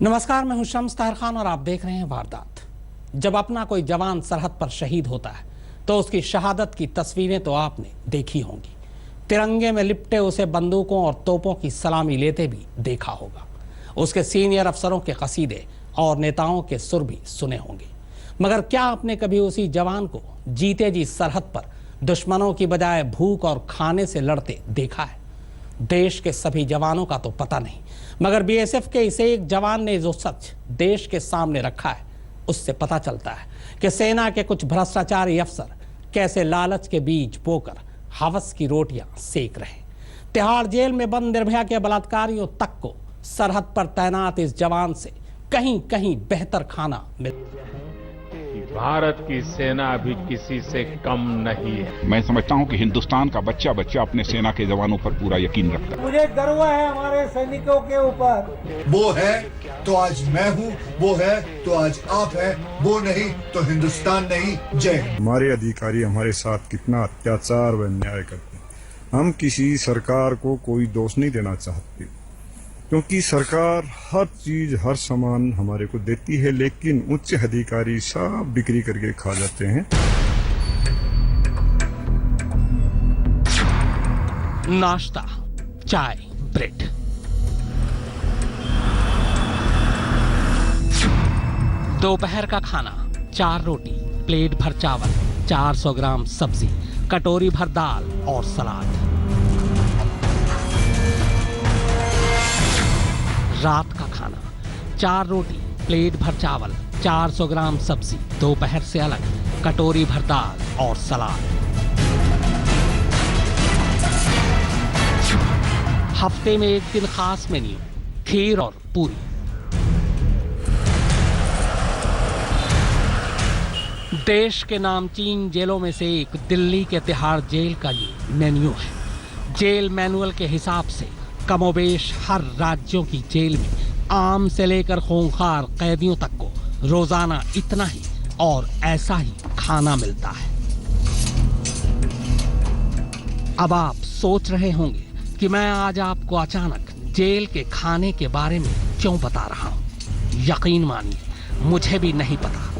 नमस्कार, मैं हूं शम्स ताहिर खान और आप देख रहे हैं वारदात। जब अपना कोई जवान सरहद पर शहीद होता है तो उसकी शहादत की तस्वीरें तो आपने देखी होंगी। तिरंगे में लिपटे उसे बंदूकों और तोपों की सलामी लेते भी देखा होगा। उसके सीनियर अफसरों के कसीदे और नेताओं के सुर भी सुने होंगे। मगर क्या आपने कभी उसी जवान को जीते जी सरहद पर दुश्मनों की बजाय भूख और खाने से लड़ते देखा है? देश के सभी जवानों का तो पता नहीं, मगर बीएसएफ के इस एक जवान ने जो सच देश के सामने रखा है उससे पता चलता है कि सेना के कुछ भ्रष्टाचारी अफसर कैसे लालच के बीज बोकर हवस की रोटियां सेक रहे। तिहाड़ जेल में बंद निर्भया के बलात्कारियों तक को सरहद पर तैनात इस जवान से कहीं कहीं बेहतर खाना मिल। भारत की सेना भी किसी से कम नहीं है। मैं समझता हूं कि हिंदुस्तान का बच्चा बच्चा अपने सेना के जवानों पर पूरा यकीन रखता है। मुझे गर्व है हमारे सैनिकों के ऊपर। वो है तो आज मैं हूं, वो है तो आज आप हैं, वो नहीं तो हिंदुस्तान नहीं। जय। हमारे अधिकारी हमारे साथ कितना अत्याचार व अन्याय करते हैं। हम किसी सरकार को कोई दोष नहीं देना चाहते, क्योंकि सरकार हर चीज हर सामान हमारे को देती है, लेकिन उच्च अधिकारी सब बिक्री करके खा जाते हैं। नाश्ता, चाय, ब्रेड, दोपहर का खाना 4 रोटी, प्लेट भर चावल, 400 ग्राम सब्जी, कटोरी भर दाल और सलाद। रात का खाना 4 रोटी, प्लेट भर चावल, 400 ग्राम सब्जी, दोपहर से अलग, कटोरी भर दाल और सलाद। हफ्ते में एक दिन खास मेन्यू, खीर और पूरी। देश के नामचीन जेलों में से एक दिल्ली के तिहाड़ जेल का ये मेन्यू है। जेल मैनुअल के हिसाब से कमोबेश हर राज्यों की जेल में आम से लेकर खूंखार कैदियों तक को रोजाना इतना ही और ऐसा ही खाना मिलता है। अब आप सोच रहे होंगे कि मैं आज आपको अचानक जेल के खाने के बारे में क्यों बता रहा हूं। यकीन मानिए, मुझे भी नहीं पता।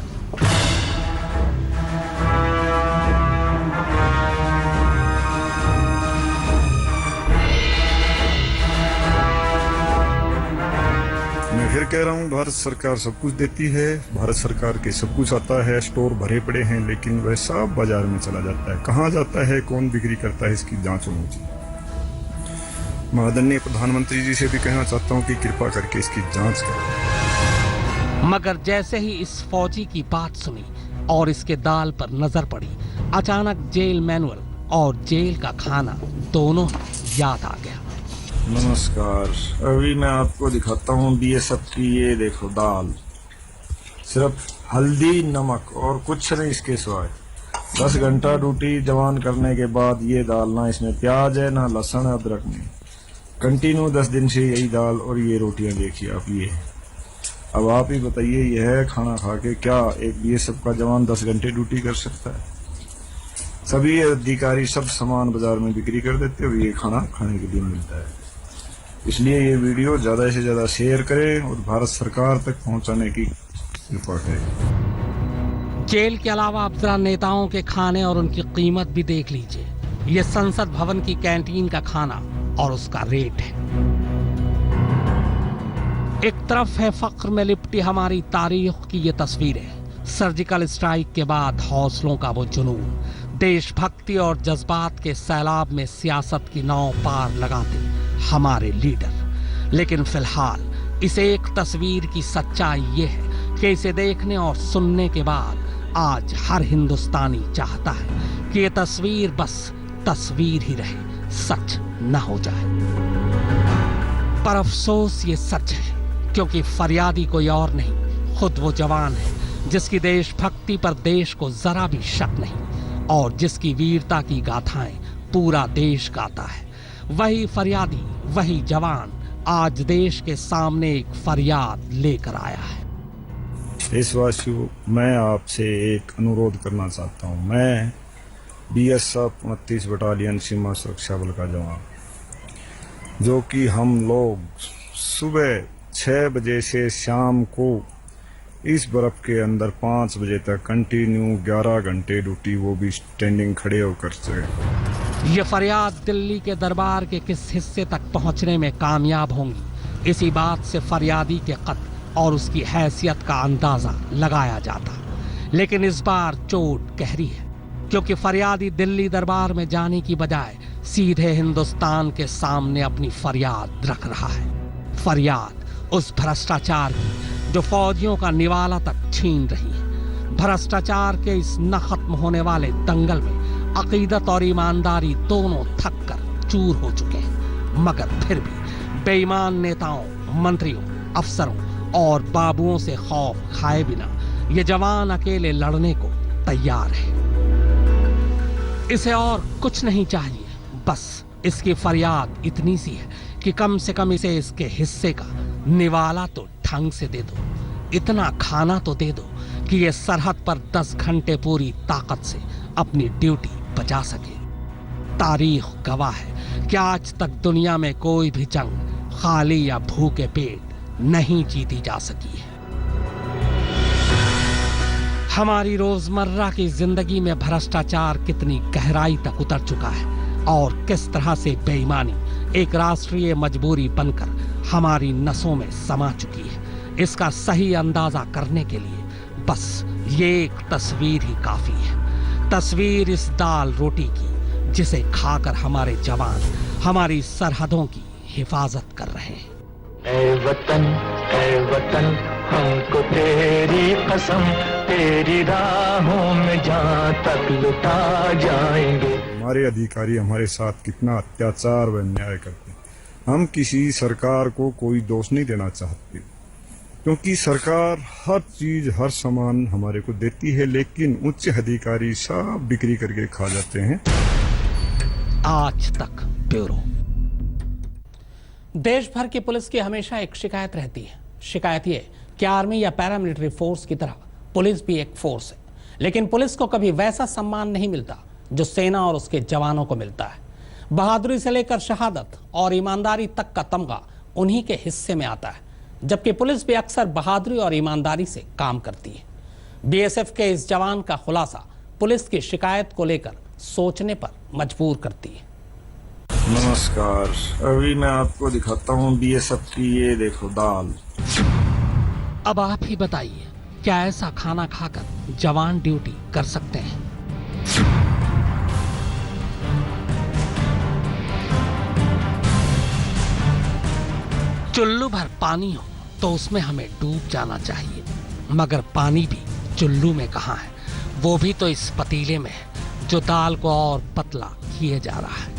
मैं फिर कह रहा हूँ, भारत सरकार सब कुछ देती है, भारत सरकार के सब कुछ आता है, स्टोर भरे पड़े हैं, लेकिन वह सब बाजार में चला जाता है। कहाँ जाता है, कौन बिक्री करता है, इसकी जांच होनी चाहिए। आदरणीय प्रधानमंत्री जी से भी कहना चाहता हूँ कि कृपा करके इसकी जांच करें। मगर जैसे ही इस फौजी की बात सुनी और इसके दाल पर नजर पड़ी, अचानक जेल मैनुअल और जेल का खाना दोनों याद आ गया। नमस्कार, अभी मैं आपको दिखाता हूँ बीएसएफ की ये देखो दाल, सिर्फ हल्दी नमक और कुछ नहीं इसके सिवाय। 10 घंटा ड्यूटी जवान करने के बाद ये दाल, ना इसमें प्याज है ना लहसुन अदरक नहीं, कंटिन्यू 10 दिन से यही दाल और ये रोटियां देखिए आप। ये अब आप ही बताइए, यह खाना खा के क्या एक बीएसएफ का जवान 10 घंटे ड्यूटी कर सकता है? सभी अधिकारी सब सामान बाजार में बिक्री कर देते और ये खाना खाने के लिए मिलता है। इसलिए ये वीडियो ज्यादा से ज्यादा शेयर करें और भारत सरकार तक पहुंचाने की कृपा करें। जेल के अलावा आप जरा नेताओं के खाने और उनकी कीमत भी देख लीजिए। ये संसद भवन की कैंटीन का खाना और उसका रेट है। एक तरफ है फख्र में लिपटी हमारी तारीख की ये तस्वीरें, सर्जिकल स्ट्राइक के बाद हौसलों का वो जुनून, देशभक्ति और जज्बात के सैलाब में सियासत की नाव पार लगाते हमारे लीडर। लेकिन फिलहाल इस एक तस्वीर की सच्चाई ये है कि इसे देखने और सुनने के बाद आज हर हिंदुस्तानी चाहता है कि ये तस्वीर बस तस्वीर ही रहे, सच न हो जाए। पर अफसोस ये सच है, क्योंकि फरियादी कोई और नहीं, खुद वो जवान है जिसकी देशभक्ति पर देश को जरा भी शक नहीं और जिसकी वीरता की गाथाएं पूरा देश गाता है। वही फरियादी, वही जवान आज देश के सामने एक फरियाद लेकर आया है। देशवासियों, मैं आपसे एक अनुरोध करना चाहता हूँ। मैं बीएसएफ 29 बटालियन सीमा सुरक्षा बल का जवान, जो कि हम लोग सुबह 6 बजे से शाम को इस बर्फ के अंदर 5 बजे तक कंटिन्यू 11 घंटे ड्यूटी, वो भी स्टैंडिंग खड़े होकर से। ये फरियाद दिल्ली के दरबार के किस हिस्से तक पहुंचने में कामयाब होंगी, इसी बात से फरियादी के कद और उसकी हैसियत का अंदाजा लगाया जाता। लेकिन इस बार चोट गहरी है, क्योंकि फरियादी दिल्ली दरबार में जाने की बजाय सीधे हिंदुस्तान के सामने अपनी फरियाद रख रहा है। फरियाद उस भ्रष्टाचार की जो फौजियों का निवाला तक छीन रही है। भ्रष्टाचार के इस न खत्म होने वाले दंगल में अकीदत और ईमानदारी दोनों थक कर चूर हो चुके हैं, मगर फिर भी बेईमान नेताओं, मंत्रियों, अफसरों और बाबुओं से खौफ खाए बिना ये जवान अकेले लड़ने को तैयार है। इसे और कुछ नहीं चाहिए, बस इसकी फरियाद इतनी सी है कि कम से कम इसे इसके हिस्से का निवाला तो ढंग से दे दो, इतना खाना तो दे दो कि ये सरहद पर 10 घंटे पूरी ताकत से अपनी ड्यूटी बजा सके। तारीख गवाह है कि आज तक दुनिया में कोई भी जंग खाली या भूखे पेट नहीं जीती जा सकी है। हमारी रोजमर्रा की जिंदगी में भ्रष्टाचार कितनी गहराई तक उतर चुका है और किस तरह से बेईमानी एक राष्ट्रीय मजबूरी बनकर हमारी नसों में समा चुकी है, इसका सही अंदाजा करने के लिए बस ये एक तस्वीर ही काफी है। तस्वीर इस दाल रोटी की जिसे खाकर हमारे जवान हमारी सरहदों की हिफाजत कर रहे हैं। ऐ वतन हमको तेरी कसम, तेरी राहों में जहाँ तक लुटा जाएंगे। हमारे अधिकारी हमारे साथ कितना अत्याचार व अन्याय करते हैं। हम किसी सरकार को कोई दोष नहीं देना चाहते, क्योंकि सरकार हर चीज हर सामान हमारे को देती है, लेकिन उच्च अधिकारी सब बिक्री करके खा जाते हैं। आज तक ब्यूरो। देश भर की पुलिस की हमेशा एक शिकायत रहती है। शिकायत ये कि आर्मी या पैरामिलिट्री फोर्स की तरह पुलिस भी एक फोर्स है, लेकिन पुलिस को कभी वैसा सम्मान नहीं मिलता जो सेना और उसके जवानों को मिलता है। बहादुरी से लेकर शहादत और ईमानदारी तक का तमगा उन्हीं के हिस्से में आता है, जबकि पुलिस भी अक्सर बहादुरी और ईमानदारी से काम करती है। बीएसएफ के इस जवान का खुलासा पुलिस की शिकायत को लेकर सोचने पर मजबूर करती है। नमस्कार, अभी मैं आपको दिखाता हूँ बीएसएफ की ये देखो दाल। अब आप ही बताइए, क्या ऐसा खाना खाकर जवान ड्यूटी कर सकते हैं? चुल्लू भर पानी हो तो उसमें हमें डूब जाना चाहिए, मगर पानी भी चुल्लू में कहाँ है, वो भी तो इस पतीले में है जो दाल को और पतला किए जा रहा है।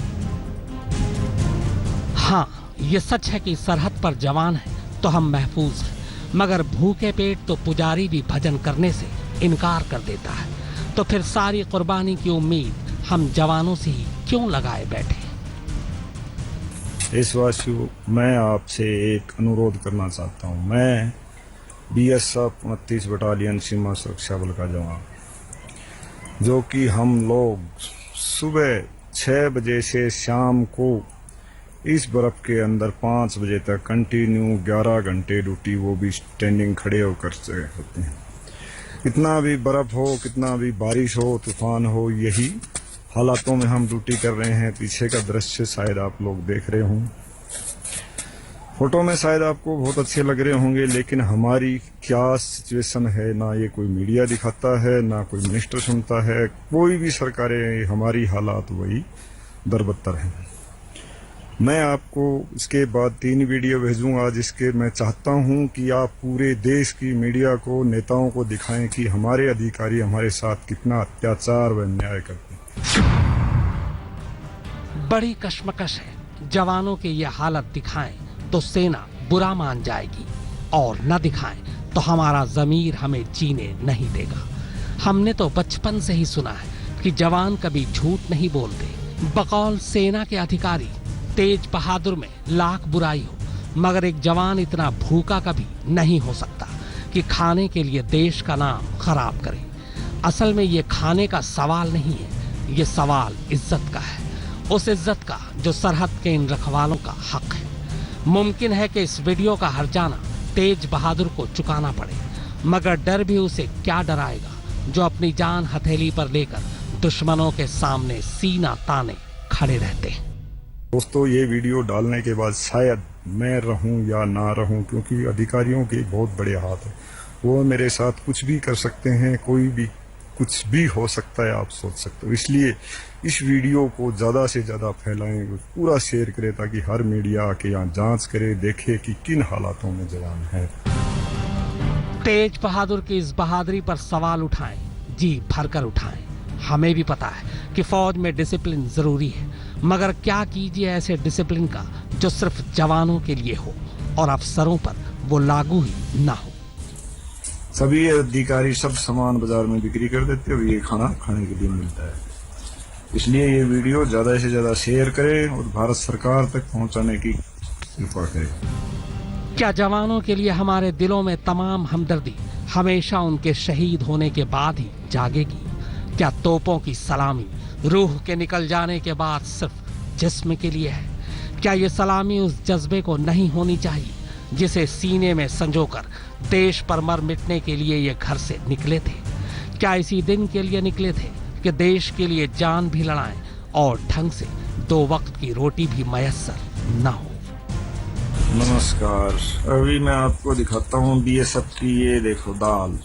हाँ, ये सच है कि सरहद पर जवान है तो हम महफूज हैं, मगर भूखे पेट तो पुजारी भी भजन करने से इनकार कर देता है। तो फिर सारी कुर्बानी की उम्मीद हम जवानों से ही क्यों लगाए बैठे? देशवासियों, मैं आपसे एक अनुरोध करना चाहता हूँ। मैं बीएसएफ 29 बटालियन सीमा सुरक्षा बल का जवान, जो कि हम लोग सुबह 6 बजे से शाम को इस बर्फ के अंदर 5 बजे तक कंटिन्यू 11 घंटे ड्यूटी, वो भी स्टैंडिंग खड़े होकर से होते हैं। कितना भी बर्फ हो, कितना भी बारिश हो, तूफान हो, यही हालातों में हम ड्यूटी कर रहे हैं। पीछे का दृश्य शायद आप लोग देख रहे हों, फोटो में शायद आपको बहुत अच्छे लग रहे होंगे, लेकिन हमारी क्या सिचुएशन है ना ये कोई मीडिया दिखाता है, ना कोई मिनिस्टर सुनता है, कोई भी सरकारें। हमारी हालात वही दरबत्तर हैं। मैं आपको इसके बाद 3 वीडियो भेजूंगा, जिसके मैं चाहता हूं कि आप पूरे देश की मीडिया को, नेताओं को दिखाएं कि हमारे अधिकारी हमारे साथ कितना अत्याचार व अन्याय करते हैं। बड़ी कश्मकश है। जवानों की यह हालत दिखाएं तो सेना बुरा मान जाएगी, और न दिखाएं तो हमारा ज़मीर हमें जीने नहीं देगा। हमने तो बचपन से ही सुना है कि जवान कभी झूठ नहीं बोलते। बकौल सेना के अधिकारी तेज बहादुर में लाख बुराई हो, मगर एक जवान इतना भूखा कभी नहीं हो सकता कि खाने के लिए देश का नाम खराब करे। असल में ये खाने का सवाल नहीं है, ये सवाल इज्जत का है, उस इज्जत का जो सरहद के इन रखवालों का हक है। मुमकिन है कि इस वीडियो का हर्जाना तेज बहादुर को चुकाना पड़े, मगर डर भी उसे क्या डराएगा जो अपनी जान हथेली पर लेकर दुश्मनों के सामने सीना ताने खड़े रहते हैं। दोस्तों, ये वीडियो डालने के बाद शायद मैं रहूं या ना रहूं, क्योंकि अधिकारियों के बहुत बड़े हाथ हैं। वो मेरे साथ कुछ भी कर सकते हैं, कोई भी कुछ भी हो सकता है, आप सोच सकते हो। इसलिए इस वीडियो को ज़्यादा से ज़्यादा फैलाएं, पूरा शेयर करें, ताकि हर मीडिया आके यहाँ जांच करे, देखे कि किन हालातों में जवान है। तेज बहादुर की इस बहादुरी पर सवाल उठाएं, जी भरकर उठाएं। हमें भी पता है कि फौज में डिसिप्लिन जरूरी है, मगर क्या कीजिए ऐसे डिसिप्लिन का जो सिर्फ जवानों के लिए हो और अफसरों पर वो लागू ही ना हो। सभी अधिकारी सब सामान बाजार में बिक्री कर देते हैं, ये खाना खाने के लिए मिलता है। इसलिए ये वीडियो ज्यादा से ज्यादा शेयर करें और भारत सरकार तक पहुंचाने की कृपा करें। क्या जवानों के लिए हमारे दिलों में तमाम हमदर्दी हमेशा उनके शहीद होने के बाद ही जागेगी? क्या तोपों की सलामी रूह के निकल जाने के बाद सिर्फ जिस्म के लिए है? क्या ये सलामी उस जज्बे को नहीं होनी चाहिए जिसे सीने में संजोकर देश पर मर मिटने के लिए ये घर से निकले थे? क्या इसी दिन के लिए निकले थे कि देश के लिए जान भी लड़ाएं और ढंग से 2 वक्त की रोटी भी मयस्सर न हो? नमस्कार, अभी मैं आपको दिखाता हूँ बीएसएफ की ये देखो दाल,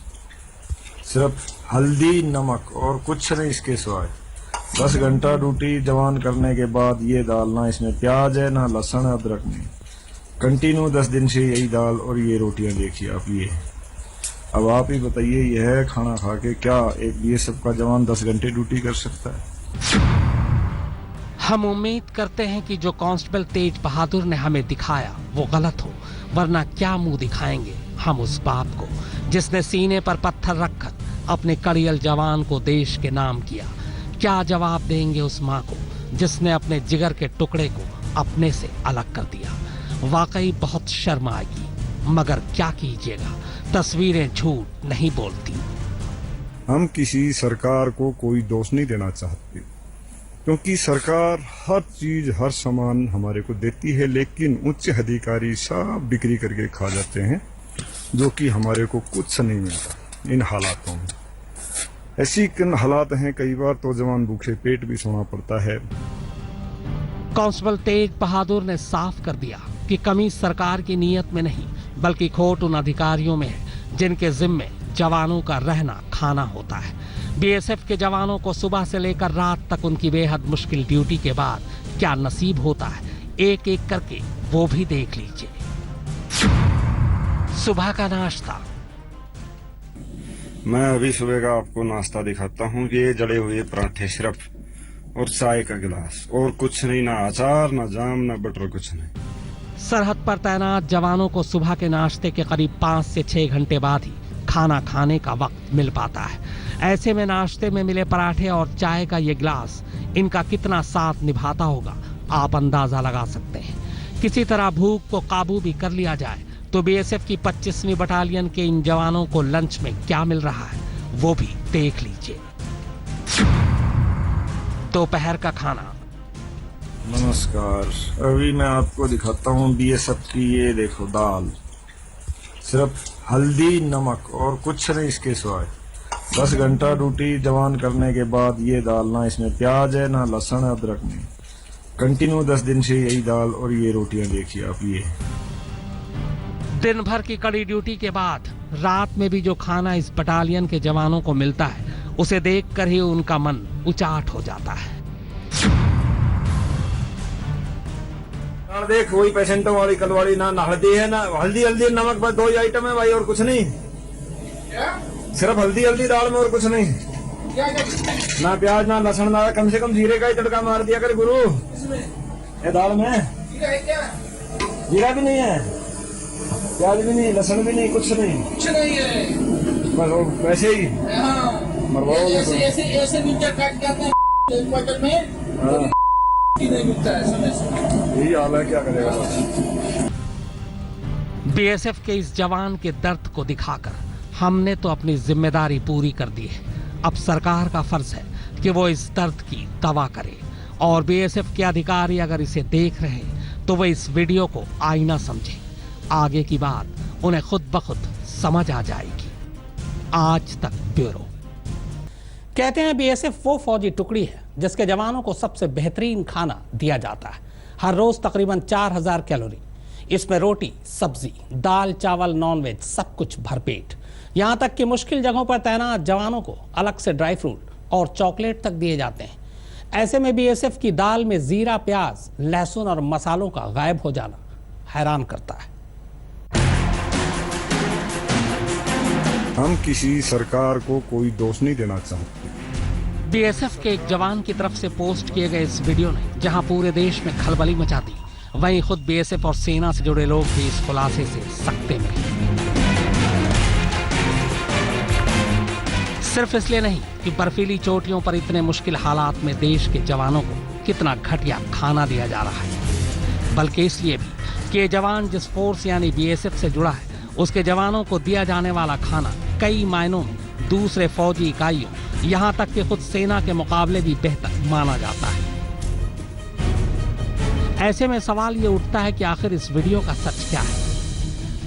सिर्फ हल्दी नमक और कुछ नहीं इसके सिवाय। 10 घंटा ड्यूटी जवान करने के बाद ये दाल, ना इसमें प्याज है ना लहसुन अदरक नहीं, कंटिन्यू 10 दिन से यही दाल और ये रोटियां देखिए आप। ये अब आप ही बताइए, यह खाना खा के क्या एक बीएसएफ का जवान 10 घंटे ड्यूटी कर सकता है? हम उम्मीद करते हैं कि जो कांस्टेबल तेज बहादुर ने हमें दिखाया वो गलत हो, वरना क्या मुंह दिखाएंगे हम उस बाप को जिसने सीने पर पत्थर रखकर अपने कड़ियल जवान को देश के नाम किया? क्या जवाब देंगे उस माँ को जिसने अपने जिगर के टुकड़े को अपने से अलग कर दिया? वाकई बहुत शर्म आएगी, मगर क्या कीजिएगा, तस्वीरें झूठ नहीं बोलती। हम किसी सरकार को कोई दोष नहीं देना चाहते, क्योंकि सरकार हर चीज हर सामान हमारे को देती है, लेकिन उच्च अधिकारी सब बिक्री करके खा जाते हैं, जो कि हमारे को कुछ नहीं मिलता इन हालातों में। ऐसी हालात हैं, कई बार तो जवान भूखे पेट भी सोना पड़ता है। कांस्टेबल तेज बहादुर ने साफ कर दिया कि कमी सरकार की नीयत में नहीं, बल्कि खोट उन अधिकारियों में है जिनके जिम्मे जवानों का रहना खाना होता है। बीएसएफ के जवानों को सुबह से लेकर रात तक उनकी बेहद मुश्किल ड्यूटी के बाद क्या नसीब होता है, एक एक करके वो भी देख लीजिए। सुबह का नाश्ता। मैं अभी सुबह का आपको नाश्ता दिखाता हूँ। ये जड़े हुए पराठे सिर्फ, और चाय का गिलास, और कुछ नहीं, ना अचार ना जाम ना बटर, कुछ नहीं। सरहद पर तैनात जवानों को सुबह के नाश्ते के करीब 5 से 6 घंटे बाद ही खाना खाने का वक्त मिल पाता है। ऐसे में नाश्ते में मिले पराठे और चाय का ये गिलास इनका कितना साथ निभाता होगा, आप अंदाजा लगा सकते हैं। किसी तरह भूख को काबू भी कर लिया जाए तो बीएसएफ की 25वीं बटालियन के इन जवानों को लंच में क्या मिल रहा है वो भी देख लीजिए। दोपहर का खाना। नमस्कार, अभी मैं आपको दिखाता हूँ बीएसएफ की ये देखो दाल, सिर्फ हल्दी नमक और कुछ नहीं इसके सिवाय। 10 घंटा ड्यूटी जवान करने के बाद ये दाल, ना इसमें प्याज है ना लहसुन अदरक नहीं, कंटिन्यू 10 दिन से यही दाल और ये रोटियां देखिए आप। ये दिन भर की कड़ी ड्यूटी के बाद रात में भी जो खाना इस बटालियन के जवानों को मिलता है, उसे देखकर ही उनका मन उचाट हो जाता है। देख, वही पेशेंटों वाली कलवाड़ी, ना हल्दी है ना हल्दी नमक, बस 2 ही आइटम है भाई, और कुछ नहीं। सिर्फ हल्दी दाल में और कुछ नहीं, ना प्याज ना लहसुन ना, कम से कम जीरे का ही तड़का मार दिया कर गुरु। ये दाल में जीरा भी नहीं है, प्याज भी नहीं, लहसुन भी नहीं, कुछ नहीं है, बस वैसे ही मरवाओगे। यही हाल है, क्या करेगा। बीएसएफ के इस जवान के दर्द को दिखाकर हमने तो अपनी जिम्मेदारी पूरी कर दी है। अब सरकार का फर्ज है कि वो इस दर्द की दवा करे, और बीएसएफ के अधिकारी अगर इसे देख रहे हैं तो वे इस वीडियो को आईना समझे। आगे की बात उन्हें खुद ब खुद समझ आ जाएगी। आज तक ब्यूरो। कहते हैं बीएसएफ वो फौजी टुकड़ी है जिसके जवानों को सबसे बेहतरीन खाना दिया जाता है। हर रोज तकरीबन 4000 कैलोरी। इसमें रोटी, सब्जी, दाल, चावल, नॉनवेज, सब कुछ भरपेट। यहाँ तक कि मुश्किल जगहों पर तैनात जवानों को अलग से ड्राई फ्रूट और चॉकलेट तक दिए जाते हैं। ऐसे में बीएसएफ की दाल में जीरा, प्याज, लहसुन और मसालों का गायब हो जाना हैरान करता है। हम किसी सरकार को कोई दोष नहीं देना चाहते। बीएसएफ के एक जवान की तरफ से पोस्ट किए गए इस वीडियो ने जहां पूरे देश में खलबली मचा दी, वहीं खुद बीएसएफ और सेना से जुड़े लोग भी इस खुलासे से सकते में। सिर्फ इसलिए नहीं कि बर्फीली चोटियों पर इतने मुश्किल हालात में देश के जवानों को कितना घटिया खाना दिया जा रहा है, बल्कि इसलिए भी कि ये जवान जिस फोर्स यानी बीएसएफ से जुड़ा है, उसके जवानों को दिया जाने वाला खाना कई मायनों में दूसरे फौजी इकाइयों, यहाँ तक कि खुद सेना के मुकाबले भी बेहतर माना जाता है। ऐसे में सवाल ये उठता है कि आखिर इस वीडियो का सच क्या है?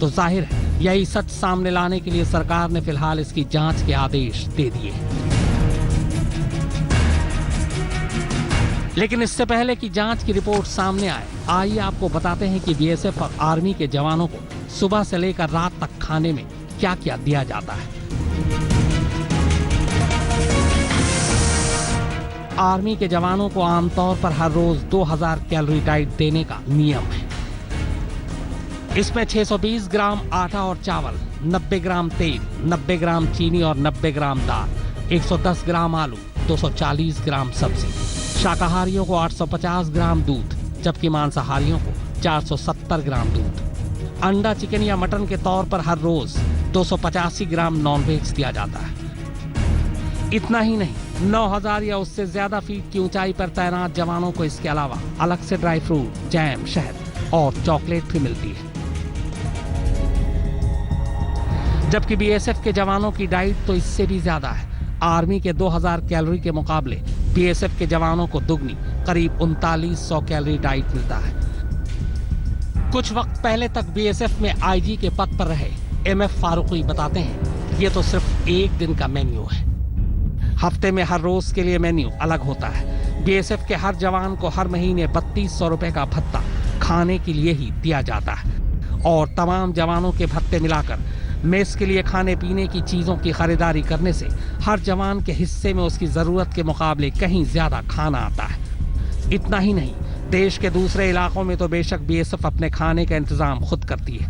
तो जाहिर है यही सच सामने लाने के लिए सरकार ने फिलहाल इसकी जांच के आदेश दे दिए। लेकिन इससे पहले कि जांच की रिपोर्ट सामने आए, आइए आपको बताते हैं कि बीएसएफ और आर्मी के जवानों को सुबह से लेकर रात तक खाने में क्या क्या दिया जाता है। आर्मी के जवानों को आमतौर पर हर रोज 2000 कैलोरी डाइट देने का नियम है। इसमें 620 ग्राम आटा और चावल, 90 ग्राम तेल, 90 ग्राम चीनी और 90 ग्राम दाल, 110 ग्राम आलू, 240 ग्राम सब्जी। शाकाहारियों को 850 ग्राम दूध, जबकि मांसाहारियों को 470 ग्राम दूध। अंडा, चिकन या मटन के तौर पर हर रोज 285 ग्राम नॉनवेज दिया जाता है। इतना ही नहीं, 9000 या उससे ज्यादा फीट की ऊंचाई पर तैनात जवानों को इसके अलावा अलग से ड्राई फ्रूट, जैम, शहद और चॉकलेट भी मिलती है। जबकि बीएसएफ के जवानों की डाइट तो इससे भी ज्यादा है। आर्मी के 2000 कैलोरी के मुकाबले बीएसएफ के जवानों को दुगनी, करीब 3900 कैलोरी डाइट मिलता है। कुछ वक्त पहले तक बीएसएफ में आईजी के पद पर रहे एमएफ फारूकी बताते हैं ये तो सिर्फ एक दिन का मेन्यू है। हफ्ते में हर रोज के लिए मेन्यू अलग होता है। बीएसएफ के हर जवान को हर महीने 3200 रुपए का भत्ता खाने के लिए ही दिया जाता है और तमाम जवानों के भत्ते मिलाकर मेस के लिए खाने पीने की चीजों की खरीदारी करने से हर जवान के हिस्से में उसकी जरूरत के मुकाबले कहीं ज्यादा खाना आता है। इतना ही नहीं, देश के दूसरे इलाकों में तो बेशक बीएसएफ अपने खाने का इंतजाम खुद करती है,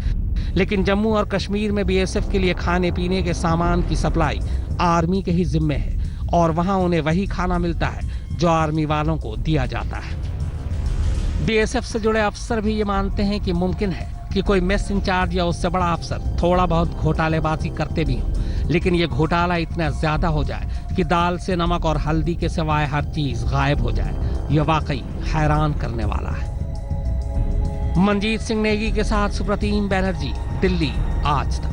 लेकिन जम्मू और कश्मीर में बीएसएफ के लिए खाने पीने के सामान की सप्लाई आर्मी के ही जिम्मे है और वहां उन्हें वही खाना मिलता है जो आर्मी वालों को दिया जाता है। बीएसएफ से जुड़े अफसर भी ये मानते हैं कि मुमकिन है कि कोई मेस इंचार्ज या उससे बड़ा अफसर थोड़ा बहुत घोटालेबाजी करते भी हों, लेकिन ये घोटाला इतना ज्यादा हो जाए कि दाल से नमक और हल्दी के सिवाय हर चीज गायब हो जाए। यह वाकई हैरान करने वाला है। मनजीत सिंह नेगी के साथ सुप्रतीम बैनर्जी, दिल्ली, आज तक।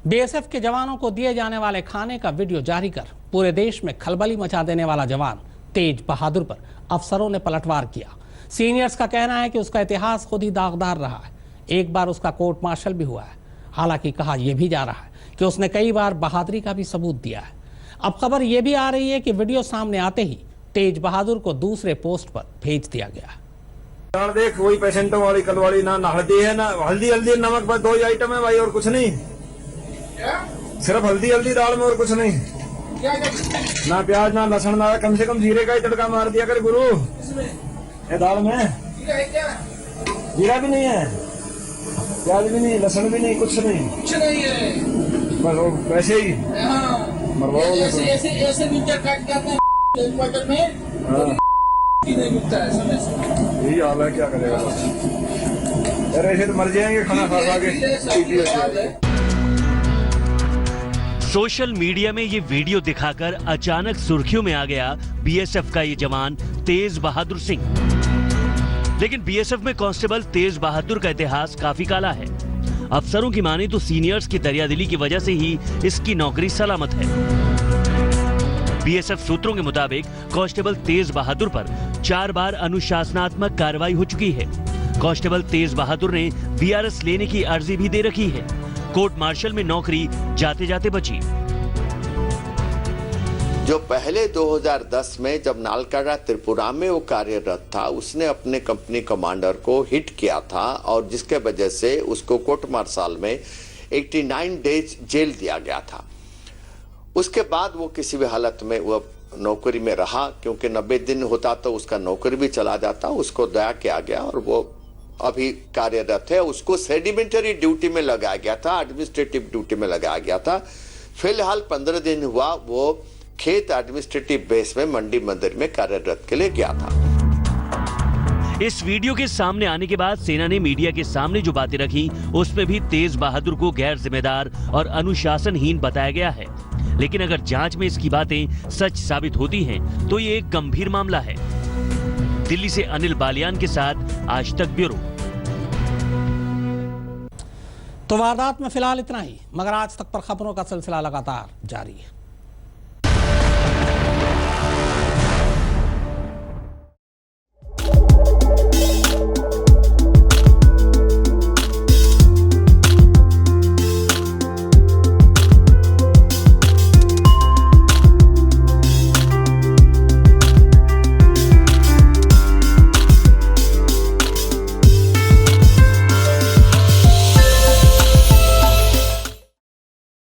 बीएसएफ के जवानों को दिए जाने वाले खाने का वीडियो जारी कर पूरे देश में खलबली मचा देने वाला जवान तेज बहादुर पर अफसरों ने पलटवार किया। सीनियर्स का कहना है कि उसका इतिहास खुद ही दागदार रहा है। एक बार उसका कोर्ट मार्शल भी हुआ है। हालांकि कहा यह भी जा रहा है कि उसने कई बार बहादुरी का भी सबूत दिया है। अब खबर यह भी आ रही है कि वीडियो सामने आते ही तेज बहादुर को दूसरे पोस्ट पर भेज दिया गया। यार देख, वही पेशेंटों वाली कलवाड़ी, ना हल्दी है, ना हल्दी नमक, बस 2 ही आइटम है भाई, और कुछ नहीं। सिर्फ हल्दी दाल में, और कुछ नहीं। ना प्याज, ना लहसुन, ना, कम से कम जीरे का ही तड़का मार दिया कर गुरु। ये दाल में जीरा भी नहीं है, प्याज भी नहीं, लहसुन भी नहीं, कुछ नहीं है, बस वो वैसे ही मरवाओगे। यही हाल है, क्या करेगा यार, ऐसे तो मर जाएंगे खाना खा के। सोशल मीडिया में ये वीडियो दिखाकर अचानक सुर्खियों में आ गया बीएसएफ का ये जवान तेज बहादुर सिंह। लेकिन बीएसएफ में कांस्टेबल तेज बहादुर का इतिहास काफी काला है। अफसरों की माने तो सीनियर्स की दरियादिली की वजह से ही इसकी नौकरी सलामत है। बीएसएफ सूत्रों के मुताबिक कांस्टेबल तेज बहादुर पर 4 बार अनुशासनात्मक कार्रवाई हो चुकी है। कांस्टेबल तेज बहादुर ने वीआरएस लेने की अर्जी भी दे रखी है। कोर्ट मार्शल में नौकरी जाते जाते बची। जो पहले 2010 में जब नालकाड़ा त्रिपुरा में वो कार्यरत था, उसने अपने कंपनी कमांडर को हिट किया था और जिसके वजह से उसको कोर्ट मार्शल में 89 डेज जेल दिया गया था। उसके बाद वो किसी भी हालत में वो नौकरी में रहा, क्योंकि 90 दिन होता तो उसका नौकरी भी चला जाता। उसको दया किया गया और वो अभी कार्यरत है। उसको सेडिमेंटरी ड्यूटी में लगाया गया था, एडमिनिस्ट्रेटिव ड्यूटी में लगाया गया था। फिलहाल 15 दिन हुआ वो खेत एडमिनिस्ट्रेटिव बेस में मंडी मंदिर में कार्यरत के लिए गया था। इस वीडियो के सामने आने के बाद सेना ने मीडिया के सामने जो बातें रखी, उसमें भी तेज बहादुर को गैर जिम्मेदार और अनुशासनहीन बताया गया है। लेकिन अगर जांच में इसकी बातें सच साबित होती हैं, तो ये एक गंभीर मामला है। दिल्ली से अनिल बालियान के साथ आज तक ब्यूरो। तो वारदात में फिलहाल इतना ही, मगर आज तक पर खबरों का सिलसिला लगातार जारी है।